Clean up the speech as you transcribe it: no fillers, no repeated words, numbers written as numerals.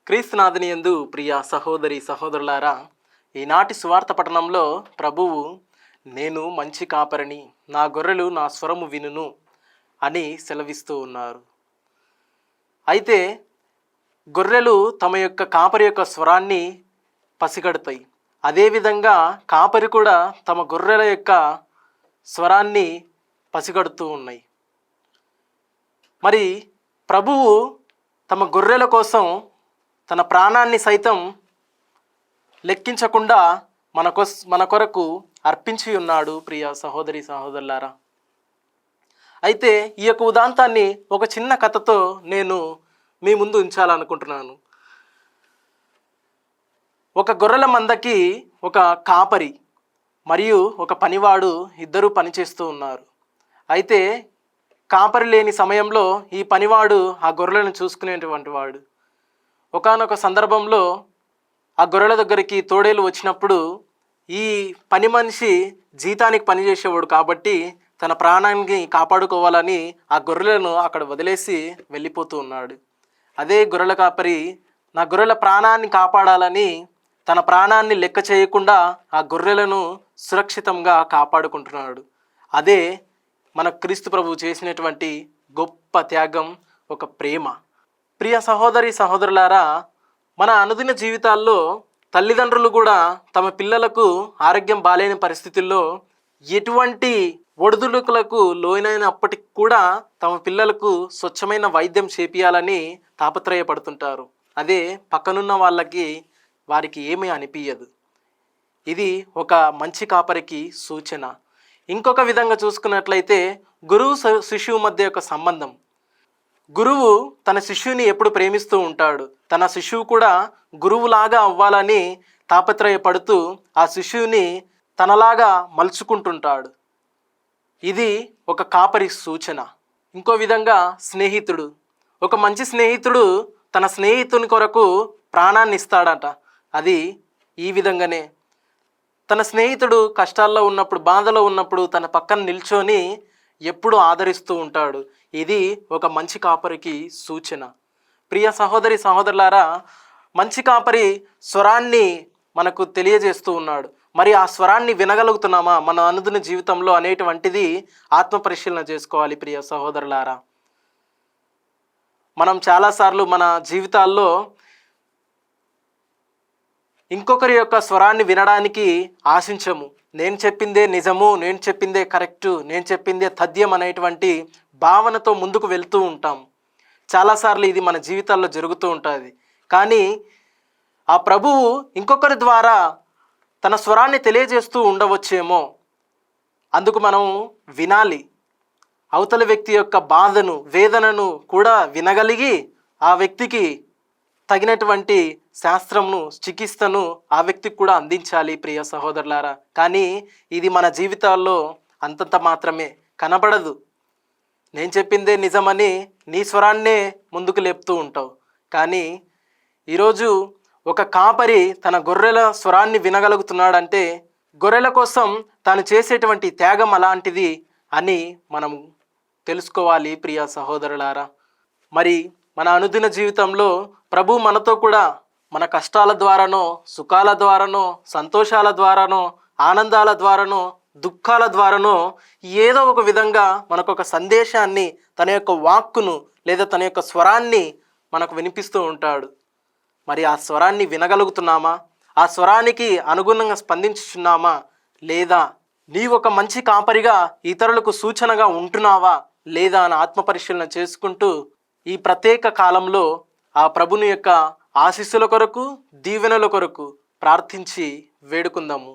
క్రీస్తునాథుని యందు ప్రియ సహోదరి సహోదరులారా, ఈనాటి సువార్త పఠనంలో ప్రభువు నేను మంచి కాపరిని, నా గొర్రెలు నా స్వరము వినును అని సెలవిస్తూ ఉన్నారు. అయితే గొర్రెలు తమ యొక్క కాపరి యొక్క స్వరాన్ని పసిగడతాయి. అదేవిధంగా కాపరి కూడా తమ గొర్రెల యొక్క స్వరాన్ని పసిగడుతూ ఉన్నాయి. మరి ప్రభువు తమ గొర్రెల కోసం తన ప్రాణాన్ని సైతం లెక్కించకుండా మన కొరకు అర్పించి ఉన్నాడు. ప్రియ సహోదరి సహోదరులారా, అయితే ఈ యొక్క ఉదాంతాన్ని ఒక చిన్న కథతో నేను మీ ముందు ఉంచాలనుకుంటున్నాను. ఒక గొర్రెల మందకి ఒక కాపరి మరియు ఒక పనివాడు ఇద్దరూ పనిచేస్తూ ఉన్నారు. అయితే కాపరి లేని సమయంలో ఈ పనివాడు ఆ గొర్రెలను చూసుకునేటువంటి వాడు. ఒకానొక సందర్భంలో ఆ గొర్రెల దగ్గరికి తోడేలు వచ్చినప్పుడు ఈ పని మనిషి జీతానికి పనిచేసేవాడు కాబట్టి తన ప్రాణాన్ని కాపాడుకోవాలని ఆ గొర్రెలను అక్కడ వదిలేసి వెళ్ళిపోతూ ఉన్నాడు. అదే గొర్రెల కాపరి నా గొర్రెల ప్రాణాన్ని కాపాడాలని తన ప్రాణాన్ని లెక్క చేయకుండా ఆ గొర్రెలను సురక్షితంగా కాపాడుకుంటున్నాడు. అదే మన క్రీస్తు ప్రభువు చేసినటువంటి గొప్ప త్యాగం, ఒక ప్రేమ. ప్రియ సహోదరి సహోదరులారా, మన అనుదిన జీవితాల్లో తల్లిదండ్రులు కూడా తమ పిల్లలకు ఆరోగ్యం బాలేని పరిస్థితుల్లో ఎటువంటి ఒడిదుడుకులకు లోనైనప్పటికీ కూడా తమ పిల్లలకు స్వచ్ఛమైన వైద్యం చేపియాలని తాపత్రయపడుతుంటారు. అదే పక్కనున్న వారికి ఏమీ అనిపించదు. ఇది ఒక మంచి కాపరికి సూచన. ఇంకొక విధంగా చూసుకున్నట్లయితే గురువు శిష్యువు మధ్య యొక్క సంబంధం. గురువు తన శిష్యుని ఎప్పుడు ప్రేమిస్తూ ఉంటాడు. తన శిష్యువు కూడా గురువులాగా అవ్వాలని తాపత్రయపడుతూ ఆ శిష్యుని తనలాగా మలుచుకుంటుంటాడు. ఇది ఒక కాపరి సూచన. ఇంకో విధంగా స్నేహితుడు. ఒక మంచి స్నేహితుడు తన స్నేహితుని కొరకు ప్రాణాన్ని ఇస్తాడట. అది ఈ విధంగానే తన స్నేహితుడు కష్టాల్లో ఉన్నప్పుడు, బాధలో ఉన్నప్పుడు తన పక్కన నిల్చొని ఎప్పుడు ఆదరిస్తూ ఉంటాడు. ఇది ఒక మంచి కాపరికి సూచన. ప్రియ సహోదరి సహోదరులారా, మంచి కాపరి స్వరాన్ని మనకు తెలియజేస్తూ ఉన్నాడు. మరి ఆ స్వరాన్ని వినగలుగుతున్నామా మన అనుదిన జీవితంలో అనేటువంటిది ఆత్మ పరిశీలన చేసుకోవాలి. ప్రియ సహోదరులారా, మనం చాలాసార్లు మన జీవితాల్లో ఇంకొకరి యొక్క స్వరాన్ని వినడానికి ఆశించము. నేను చెప్పిందే నిజము, నేను చెప్పిందే కరెక్టు, నేను చెప్పిందే తథ్యం అనేటువంటి భావనతో ముందుకు వెళ్తూ ఉంటాం. చాలాసార్లు ఇది మన జీవితాల్లో జరుగుతూ ఉంటుంది. కానీ ఆ ప్రభువు ఇంకొకరి ద్వారా తన స్వరాన్ని తెలియజేస్తూ ఉండవచ్చేమో. అందుకు మనం వినాలి. అవతల వ్యక్తి యొక్క బాధను, వేదనను కూడా వినగలిగి ఆ వ్యక్తికి తగినటువంటి శాస్త్రమును, చికిత్సను ఆ వ్యక్తికి కూడా అందించాలి. ప్రియ సహోదరులారా, కానీ ఇది మన జీవితాల్లో అంతంత మాత్రమే కనబడదు. నేను చెప్పిందే నిజమని నీ స్వరాన్నే ముందుకు లేపుతూ ఉంటావు. కానీ ఈరోజు ఒక కాపరి తన గొర్రెల స్వరాన్ని వినగలుగుతున్నాడంటే గొర్రెల కోసం తాను చేసేటువంటి త్యాగం అలాంటిది అని మనం తెలుసుకోవాలి. ప్రియ సహోదరులారా, మరి మన అనుదిన జీవితంలో ప్రభు మనతో కూడా మన కష్టాల ద్వారానో, సుఖాల ద్వారానో, సంతోషాల ద్వారానో, ఆనందాల ద్వారానో, దుఃఖాల ద్వారానో ఏదో ఒక విధంగా మనకు ఒక సందేశాన్ని, తన యొక్క వాక్కును లేదా తన యొక్క స్వరాన్ని మనకు వినిపిస్తూ ఉంటాడు. మరి ఆ స్వరాన్ని వినగలుగుతున్నామా? ఆ స్వరానికి అనుగుణంగా స్పందించుచున్నామా? లేదా నీ ఒక మంచి కాపరిగా ఇతరులకు సూచనగా ఉంటున్నావా లేదా అని ఆత్మ పరిశీలన చేసుకుంటూ ఈ ప్రత్యేక కాలంలో ఆ ప్రభుని యొక్క ఆశీస్సుల కొరకు, దీవెనల కొరకు ప్రార్థించి వేడుకుందాము.